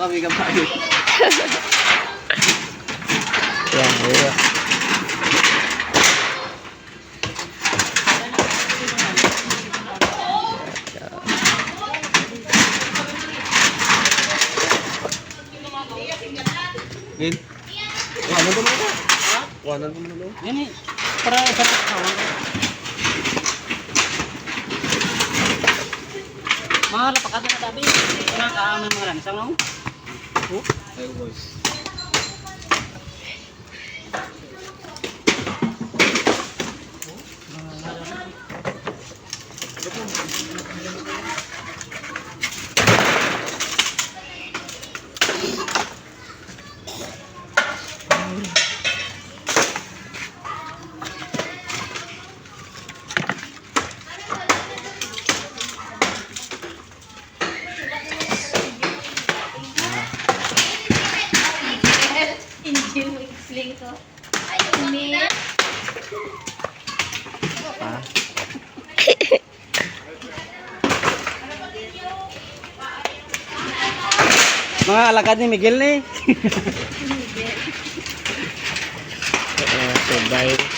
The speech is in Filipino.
kami kabayo. Yan, yan. Gin. Wala ba mo ka? Ha? Wala ba mo? Yan eh. Para sa pagkawan. Mga lapakado na tabi. Nakakaamang mga ran. Isang lang. Ay, boys. Engine sling to. Ayun ni. Mga alakad ni Miguel ni. Subay.